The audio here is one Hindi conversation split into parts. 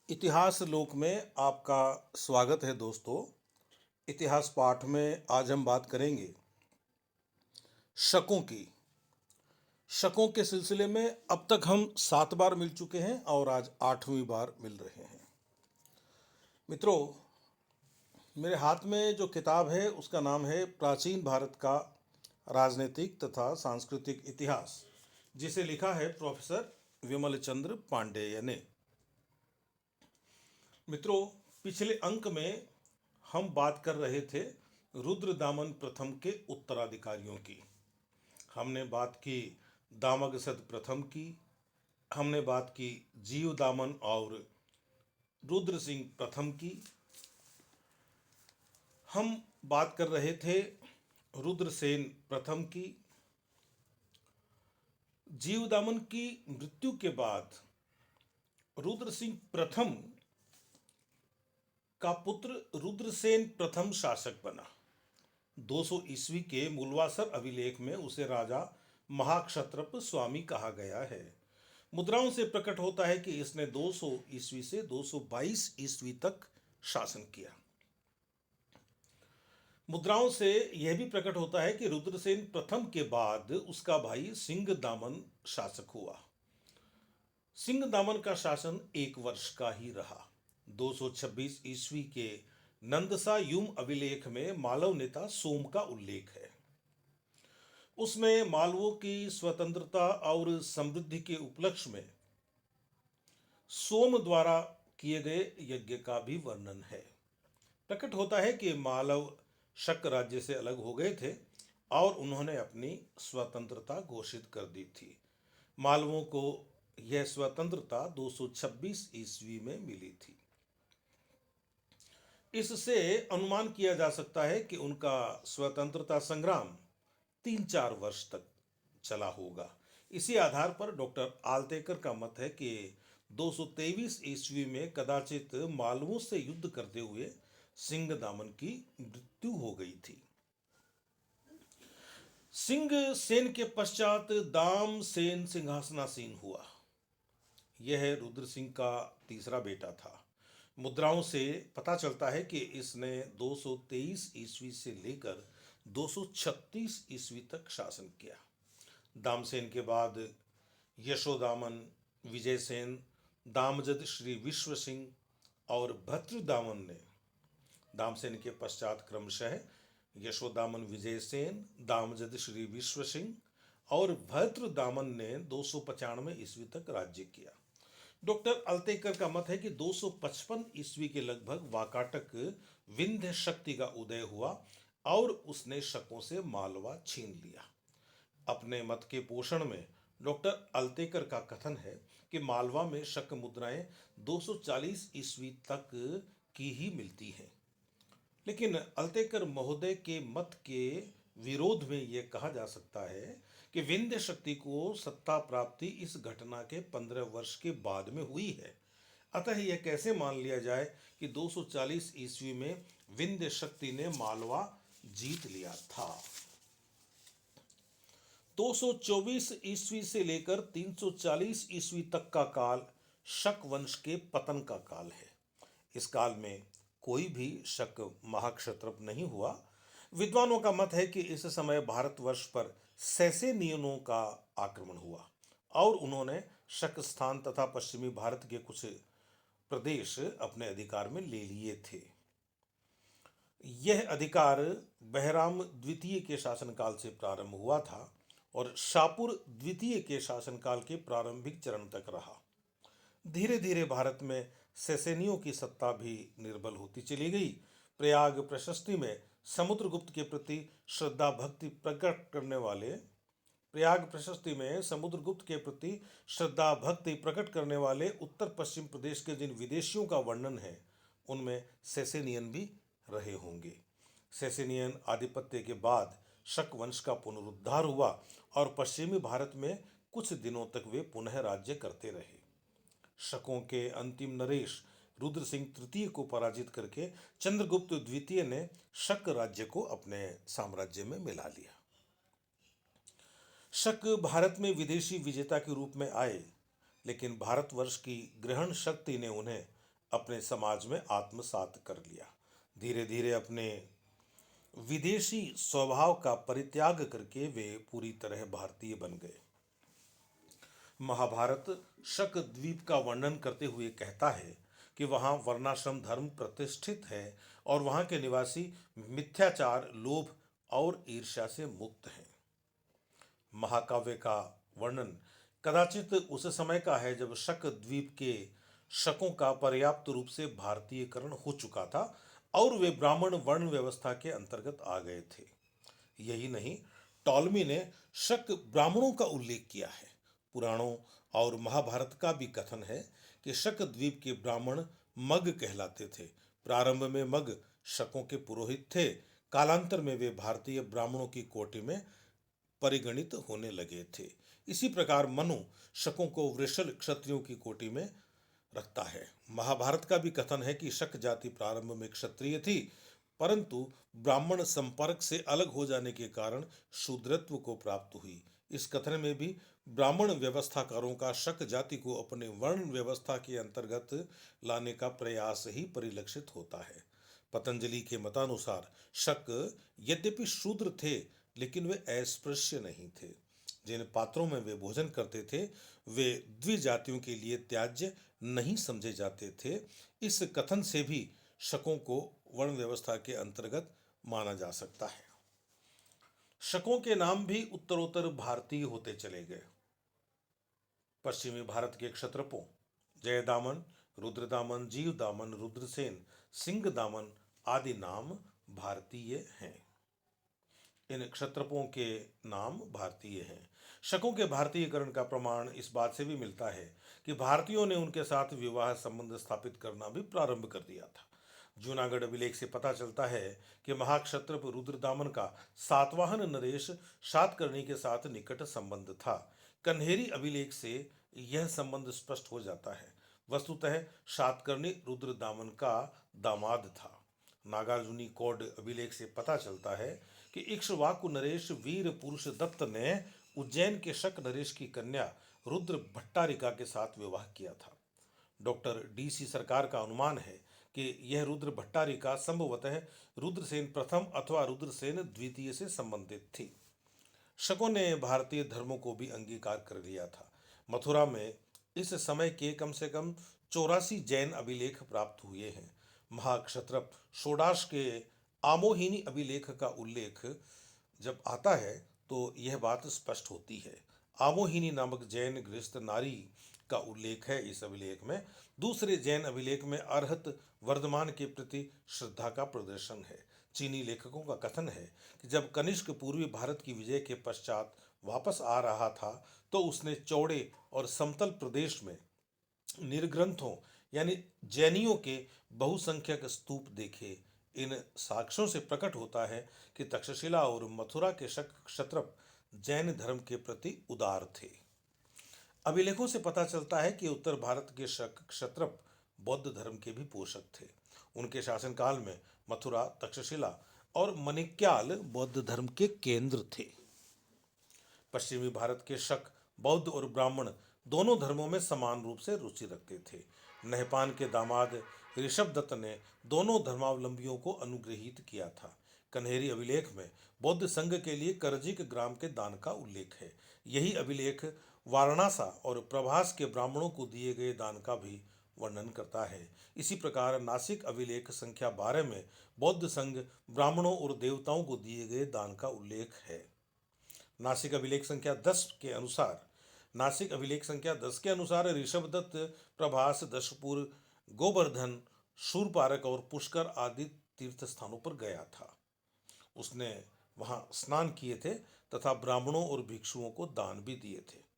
इतिहास लोक में आपका स्वागत है दोस्तों। इतिहास पाठ में आज हम बात करेंगे शकों की। शकों के सिलसिले में अब तक हम 7 बार मिल चुके हैं और आज 8वीं बार मिल रहे हैं। मित्रों, मेरे हाथ में जो किताब है उसका नाम है प्राचीन भारत का राजनीतिक तथा सांस्कृतिक इतिहास, जिसे लिखा है प्रोफेसर विमल चंद्र पांडेय ने। मित्रों, पिछले अंक में हम बात कर रहे थे रुद्रदामन प्रथम के उत्तराधिकारियों की। हमने बात की दामगसद प्रथम की, हमने बात की जीवदामन और रुद्र सिंह प्रथम की। हम बात कर रहे थे रुद्रसेन प्रथम की। जीवदामन की मृत्यु के बाद रुद्र सिंह प्रथम का पुत्र रुद्रसेन प्रथम शासक बना। 200 ईस्वी के मूलवासर अभिलेख में उसे राजा महाक्षत्रप स्वामी कहा गया है। मुद्राओं से प्रकट होता है कि इसने 200 ईस्वी से 222 ईस्वी तक शासन किया। मुद्राओं से यह भी प्रकट होता है कि रुद्रसेन प्रथम के बाद उसका भाई सिंहदामन शासक हुआ। सिंहदामन का शासन 1 वर्ष का ही रहा। 226 ईस्वी के नंदसा यूम अभिलेख में मालव नेता सोम का उल्लेख है। उसमें मालवों की स्वतंत्रता और समृद्धि के उपलक्ष्य में सोम द्वारा किए गए यज्ञ का भी वर्णन है। प्रकट होता है कि मालव शक राज्य से अलग हो गए थे और उन्होंने अपनी स्वतंत्रता घोषित कर दी थी। मालवों को यह स्वतंत्रता 226 ईस्वी में मिली थी। इससे अनुमान किया जा सकता है कि उनका स्वतंत्रता संग्राम 3-4 वर्ष तक चला होगा। इसी आधार पर डॉक्टर आलतेकर का मत है कि 223 ईस्वी में कदाचित मालवों से युद्ध करते हुए सिंहदामन की मृत्यु हो गई थी। सिंह सेन के पश्चात दाम सेन सिंहासनासीन हुआ। यह रुद्र सिंह का तीसरा बेटा था। मुद्राओं से पता चलता है कि इसने 223 ईस्वी से लेकर 236 ईस्वी तक शासन किया। दामसेन के बाद यशोदामन, विजयसेन, दामजद श्री विश्व सिंह और भद्रदामन ने दामसेन के पश्चात क्रमशः यशोदामन विजयसेन, दामजद श्री विश्व सिंह और भद्रदामन ने 295 ईस्वी तक राज्य किया। डॉक्टर अल्तेकर का मत है कि 255 ईस्वी के लगभग वाकाटक विंध्य शक्ति का उदय हुआ और उसने शकों से मालवा छीन लिया। अपने मत के पोषण में डॉक्टर अल्तेकर का कथन है कि मालवा में शक मुद्राएं 240 ईस्वी तक की ही मिलती हैं। लेकिन अल्तेकर महोदय के मत के विरोध में यह कहा जा सकता है कि विंध्य शक्ति को सत्ता प्राप्ति इस घटना के 15 वर्ष के बाद में हुई है। अतः यह कैसे मान लिया जाए कि 240 ईस्वी में विंध्य शक्ति ने मालवा जीत लिया था। 224 ईस्वी से लेकर 340 ईस्वी तक का काल शक वंश के पतन का काल है। इस काल में कोई भी शक महाक्षत्रप नहीं हुआ। विद्वानों का मत है कि इस समय भारतवर्ष पर सैसेनियनों का आक्रमण हुआ और उन्होंने शक स्थान तथा पश्चिमी भारत के कुछ प्रदेश अपने अधिकार में ले लिए थे। यह अधिकार बहराम द्वितीय के शासनकाल से प्रारंभ हुआ था और शापुर द्वितीय के शासनकाल के प्रारंभिक चरण तक रहा। धीरे धीरे भारत में सैसेनियों की सत्ता भी निर्बल होती चली गई। प्रयाग प्रशस्ति में समुद्रगुप्त के प्रति श्रद्धा भक्ति प्रकट करने वाले उत्तर पश्चिम प्रदेश के जिन विदेशियों का वर्णन है उनमें सैसेनियन भी रहे होंगे। सैसेनियन आधिपत्य के बाद शक वंश का पुनरुद्धार हुआ और पश्चिमी भारत में कुछ दिनों तक वे पुनः राज्य करते रहे। शकों के अंतिम नरेश रुद्र सिंह तृतीय को पराजित करके चंद्रगुप्त द्वितीय ने शक राज्य को अपने साम्राज्य में मिला लिया। शक भारत में विदेशी विजेता के रूप में आए, लेकिन भारतवर्ष की ग्रहण शक्ति ने उन्हें अपने समाज में आत्मसात कर लिया। धीरे धीरे अपने विदेशी स्वभाव का परित्याग करके वे पूरी तरह भारतीय बन गए। महाभारत शक द्वीप का वर्णन करते हुए कहता है कि वहां वर्णाश्रम धर्म प्रतिष्ठित है और वहां के निवासी मिथ्याचार, लोभ और ईर्ष्या से मुक्त हैं। महाकाव्य का वर्णन कदाचित उस समय का है जब शक द्वीप के शकों का पर्याप्त रूप से भारतीयकरण हो चुका था और वे ब्राह्मण वर्ण व्यवस्था के अंतर्गत आ गए थे। यही नहीं, टॉलमी ने शक ब्राह्मणों का उल्लेख किया है। पुराणों और महाभारत का भी कथन है कि शक द्वीप के ब्राह्मण मग कहलाते थे। प्रारंभ में मग शकों के पुरोहित थे। कालांतर में वे भारतीय ब्राह्मणों की कोटि में परिगणित होने लगे थे। इसी प्रकार मनु शकों को वृषल क्षत्रियों की कोटि में रखता है। महाभारत का भी कथन है कि शक जाति प्रारंभ में क्षत्रिय थी, परंतु ब्राह्मण संपर्क से अलग हो जाने के कारण शूद्रत्व को प्राप्त हुई। इस कथन में भी ब्राह्मण व्यवस्थाकारों का शक जाति को अपने वर्ण व्यवस्था के अंतर्गत लाने का प्रयास ही परिलक्षित होता है। पतंजलि के मतानुसार शक यद्यपि शूद्र थे, लेकिन वे अस्पृश्य नहीं थे। जिन पात्रों में वे भोजन करते थे वे द्विजातियों के लिए त्याज्य नहीं समझे जाते थे। इस कथन से भी शकों को वर्ण व्यवस्था के अंतर्गत माना जा सकता है। शकों के नाम भी उत्तरोत्तर भारतीय होते चले गए। पश्चिमी भारत के क्षत्रपों जयदामन, रुद्रदामन, जीवदामन, रुद्रसेन, सिंहदामन आदि नाम भारतीय हैं। इन क्षत्रपों के नाम भारतीय हैं। शकों के भारतीयकरण का प्रमाण इस बात से भी मिलता है कि भारतीयों ने उनके साथ विवाह संबंध स्थापित करना भी प्रारंभ कर दिया था। जूनागढ़ अभिलेख से पता चलता है कि महाक्षत्रप रुद्रदामन का सातवाहन नरेश सातकर्णी के साथ निकट संबंध था। कन्हेरी अभिलेख से यह संबंध स्पष्ट हो जाता है। वस्तुतः सातकर्णी रुद्रदामन का दामाद था। नागार्जुनी कोड अभिलेख से पता चलता है कि इक्ष्वाकु नरेश वीर पुरुष दत्त ने उज्जैन के शक नरेश की कन्या रुद्र भट्टारिका के साथ विवाह किया था। Doctor DC. सरकार का अनुमान है कि यह रुद्र भट्टारिका संभवतः रुद्रसेन प्रथम अथवा रुद्रसेन द्वितीय से संबंधित थी। शकों ने भारतीय धर्मों को भी अंगीकार कर लिया था। मथुरा में इस समय के कम से कम 84 जैन अभिलेख प्राप्त हुए हैं। महाक्षत्रप षोडाश के आमोहिनी अभिलेख का उल्लेख जब आता है तो यह बात स्पष्ट होती है। आमोहिनी नामक जैन गृहस्थ नारी का उल्लेख है इस अभिलेख में। दूसरे जैन अभिलेख में अर्हत वर्धमान के प्रति श्रद्धा का प्रदर्शन है। चीनी लेखकों का कथन है कि जब कनिष्क पूर्वी भारत की विजय के पश्चात वापस आ रहा था तो उसने चौड़े और समतल प्रदेश में निर्ग्रंथों यानी जैनियों के बहुसंख्यक स्तूप देखे। इन साक्ष्यों से प्रकट होता है कि तक्षशिला और मथुरा के शक क्षत्रप जैन धर्म के प्रति उदार थे। अभिलेखों से पता चलता है कि उत्तर भारत के शक क्षत्रप बौद्ध धर्म के भी पोषक थे। उनके शासनकाल में मथुरा, तक्षशिला और मनिक्याल बौद्ध धर्म के केंद्र थे। पश्चिमी भारत के शक बौद्ध और ब्राह्मण दोनों धर्मों में समान रूप से रुचि रखते थे। नहपान के दामाद ऋषभदत्त ने दोनों धर्मावलंबियों को अनुग्रहित किया था। कन्हेरी अभिलेख में बौद्ध संघ के लिए करजिक ग्राम के दान का उल्लेख है। यही अभिलेख वारणासा और प्रभास के ब्राह्मणों को दिए गए दान का भी वर्णन करता है। इसी प्रकार नासिक अभिलेख संख्या 12 में बौद्ध संघ ब्राह्मणों और देवताओं को दिए गए दान का उल्लेख है। नासिक अभिलेख संख्या 10 के अनुसार ऋषभदत्त प्रभास, दशपुर, गोवर्धन, शूरपारक और पुष्कर आदि तीर्थ स्थानों पर गया था। उसने वहां स्नान किए थे तथा ब्राह्मणों और भिक्षुओं को दान भी दिए थे।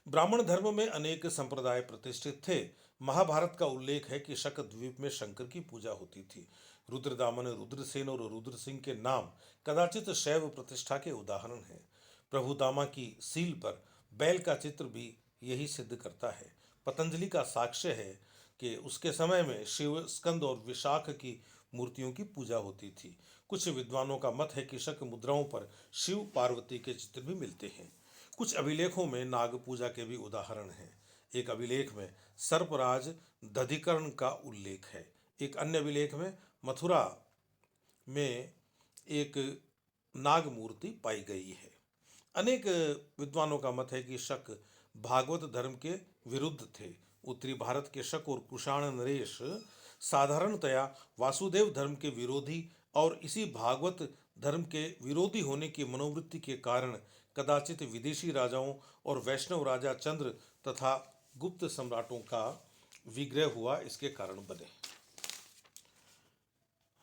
ब्राह्मण धर्म में अनेक संप्रदाय प्रतिष्ठित थे। महाभारत का उल्लेख है कि शक द्वीप में शंकर की पूजा होती थी। रुद्रदामन, रुद्रसेन और रुद्रसिंह के नाम कदाचित शैव प्रतिष्ठा के उदाहरण हैं। प्रभुदामा की सील पर बैल का चित्र भी यही सिद्ध करता है। पतंजलि का साक्ष्य है कि उसके समय में शिव, स्कंद और विशाख की मूर्तियों की पूजा होती थी। कुछ विद्वानों का मत है कि शक मुद्राओं पर शिव पार्वती के चित्र भी मिलते हैं। कुछ अभिलेखों में नाग पूजा के भी उदाहरण हैं। एक अभिलेख में सर्पराज दधिकरण का उल्लेख है। एक अन्य अभिलेख में मथुरा में एक नाग मूर्ति पाई गई है। अनेक विद्वानों का मत है कि शक भागवत धर्म के विरुद्ध थे। उत्तरी भारत के शक और कुषाण नरेश साधारणतया वासुदेव धर्म के विरोधी और इसी भागवत धर्म के विरोधी होने की मनोवृत्ति के कारण कदाचित विदेशी राजाओं और वैष्णव राजा चंद्र तथा गुप्त सम्राटों का विग्रह हुआ, इसके कारण बने।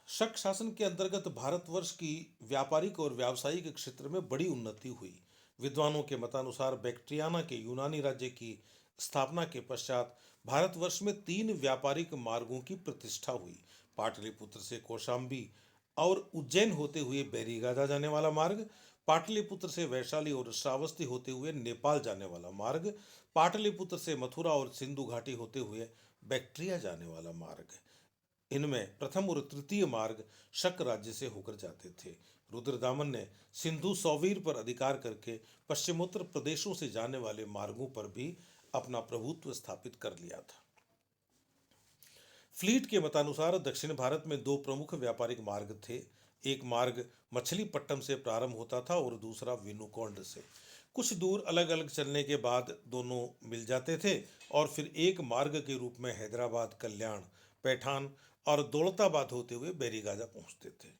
शक शासन के अंतर्गत भारतवर्ष की व्यापारिक और व्यावसायिक क्षेत्र में बड़ी उन्नति हुई। विद्वानों के मतानुसार बैक्ट्रियाना के यूनानी राज्य की स्थापना के पश्चात भारतवर्ष में 3 व्यापारिक मार्गों की प्रतिष्ठा हुई। पाटलिपुत्र से कौशाम्बी और उज्जैन होते हुए बैरीगादा जाने वाला मार्ग, पाटलिपुत्र से वैशाली और श्रावस्ती होते हुए नेपाल जाने वाला मार्ग, पाटलिपुत्र से मथुरा और सिंधु घाटी होते हुए बैक्ट्रिया जाने वाला मार्ग। इनमें प्रथम और तृतीय मार्ग शक राज्य से होकर जाते थे। रुद्रदामन ने सिंधु सौवीर पर अधिकार करके पश्चिमोत्तर प्रदेशों से जाने वाले मार्गों पर भी अपना प्रभुत्व स्थापित कर लिया था। फ्लीट के मतानुसार दक्षिण भारत में 2 प्रमुख व्यापारिक मार्ग थे। एक मार्ग मछलीपट्टनम से प्रारंभ होता था और दूसरा विनुकोंड से। कुछ दूर अलग अलग चलने के बाद दोनों मिल जाते थे और फिर एक मार्ग के रूप में हैदराबाद, कल्याण, पैठान और दौलताबाद होते हुए बैरीगाजा पहुंचते थे।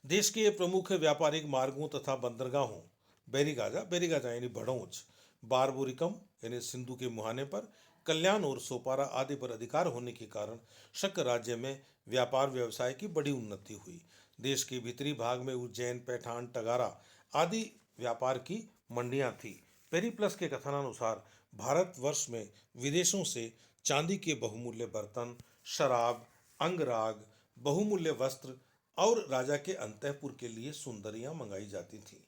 देश के प्रमुख व्यापारिक मार्गों तथा बंदरगाहों बैरीगाजा यानी भड़ौच, बारबोरिकम यानी सिंधु के मुहाने पर, कल्याण और सोपारा आदि पर अधिकार होने के कारण शक राज्य में व्यापार व्यवसाय की बड़ी उन्नति हुई। देश के भीतरी भाग में उज्जैन, पैठान, टगारा आदि व्यापार की मंडियां थी। पेरीप्लस के कथनानुसार भारतवर्ष में विदेशों से चांदी के बहुमूल्य बर्तन, शराब, अंगराग, बहुमूल्य वस्त्र और राजा के अंतःपुर के लिए सुंदरियां मंगाई जाती थीं।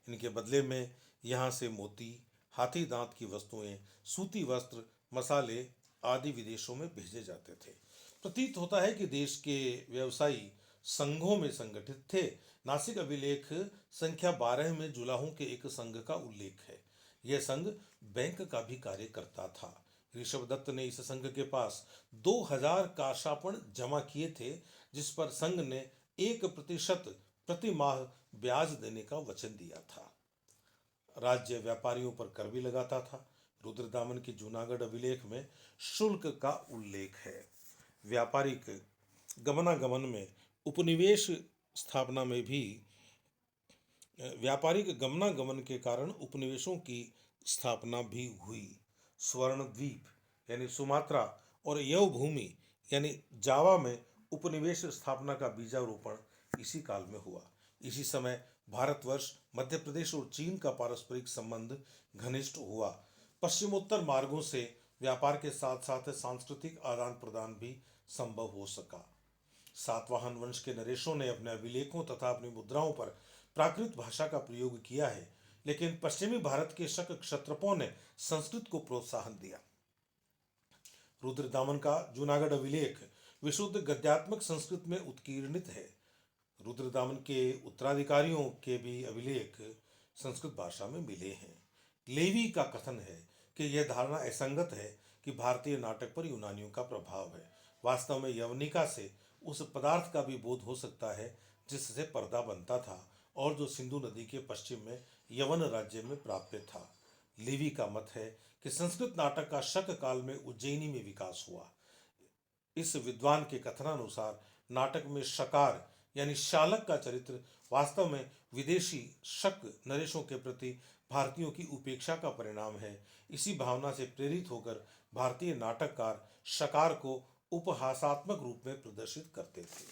इनके बदले में यहाँ से मोती, हाथी दांत की वस्तुएं, सूती वस्त्र, मसाले आदि विदेशों में भेजे जाते थे। प्रतीत होता है कि देश के व्यवसायी संघों में संगठित थे। नासिक अभिलेख संख्या 12 में जुलाहों के एक संघ का उल्लेख है। यह संघ बैंक का भी कार्य करता था। ऋषभदत्त ने इस संघ के पास 2000 काशापण जमा किए थे, जिस पर संघ ने 1% प्रति माह ब्याज देने का वचन दिया था। राज्य व्यापारियों पर कर भी लगाता था। रुद्रदामन के जूनागढ़ अभिलेख में शुल्क का उल्लेख है। व्यापारिक गमनागमन में उपनिवेश स्थापना में भी व्यापारिक गमनागमन के कारण उपनिवेशों की स्थापना भी हुई। स्वर्णद्वीप यानी सुमात्रा और यवभूमि यानी जावा में उपनिवेश स्थापना का बीजारोपण इसी काल में हुआ। इसी समय भारतवर्ष, मध्य प्रदेश और चीन का पारस्परिक संबंध घनिष्ठ हुआ। पश्चिमोत्तर मार्गों से व्यापार के साथ साथ सांस्कृतिक आदान प्रदान भी संभव हो सका। सातवाहन वंश के नरेशों ने अपने अभिलेखों तथा अपनी मुद्राओं पर प्राकृत भाषा का प्रयोग किया है, लेकिन पश्चिमी भारत के शक क्षत्रपों ने संस्कृत को प्रोत्साहन दिया। रुद्रदामन का जूनागढ़ अभिलेख विशुद्ध गद्यात्मक संस्कृत में उत्कीर्णित है। रुद्रदामन के उत्तराधिकारियों के भी अभिलेख संस्कृत भाषा में मिले हैं। लेवी का कथन है कि यह धारणा असंगत है कि भारतीय नाटक पर यूनानियों का प्रभाव है। वास्तव में यवनिका से उस पदार्थ का भी बोध हो सकता है जिससे पर्दा बनता था और जो सिंधु नदी के पश्चिम में यवन राज्य में प्राप्य था। लेवी का मत है कि संस्कृत नाटक का शक काल में उज्जैनी में विकास हुआ। इस विद्वान के कथनानुसार नाटक में शकार यानी शालक का चरित्र वास्तव में विदेशी शक नरेशों के प्रति भारतीयों की उपेक्षा का परिणाम है। इसी भावना से प्रेरित होकर भारतीय नाटककार शकार को उपहासात्मक रूप में प्रदर्शित करते थे।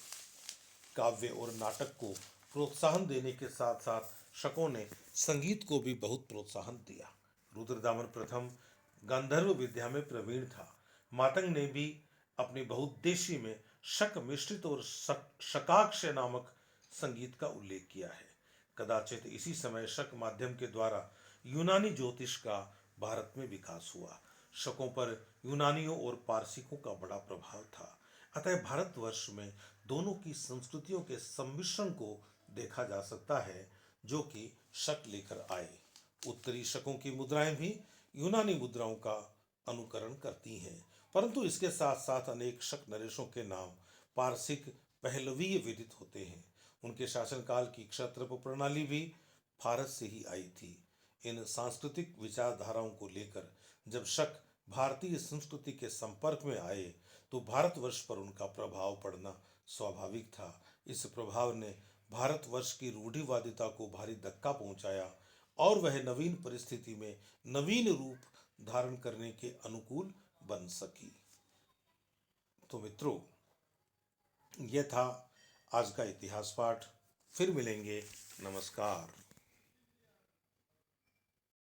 काव्य और नाटक को प्रोत्साहन देने के साथ साथ शकों ने संगीत को भी बहुत प्रोत्साहन दिया। रुद्रदामन प्रथम गांधर्व विद्या में प्रवीण था। मातंग ने भी अपनी बहुउद्देशीय में शक मिश्रित और शकाक्ष नामक संगीत का उल्लेख किया है। कदाचित इसी समय शक माध्यम के द्वारा यूनानी ज्योतिष का भारत में विकास हुआ। शकों पर यूनानियों और पारसिकों का बड़ा प्रभाव था। अतः भारतवर्ष में दोनों की संस्कृतियों के सम्मिश्रण को देखा जा सकता है, जो कि शक लेकर आए। उत्तरी शकों की मुद्राएं भी यूनानी मुद्राओं का अनुकरण करती हैं, परंतु इसके साथ साथ अनेक शक नरेशों के नाम पारसिक पहलवीय विदित होते हैं। उनके शासनकाल की क्षत्रप प्रणाली भी भारत से ही आई थी। इन सांस्कृतिक विचारधाराओं को लेकर जब शक भारतीय संस्कृति के संपर्क में आए तो भारतवर्ष पर उनका प्रभाव पड़ना स्वाभाविक था। इस प्रभाव ने भारतवर्ष की रूढ़िवादिता को भारी धक्का पहुंचाया और वह नवीन परिस्थिति में नवीन रूप धारण करने के अनुकूल बन सकी। तो मित्रों, यह था आज का इतिहास पाठ। फिर मिलेंगे। नमस्कार।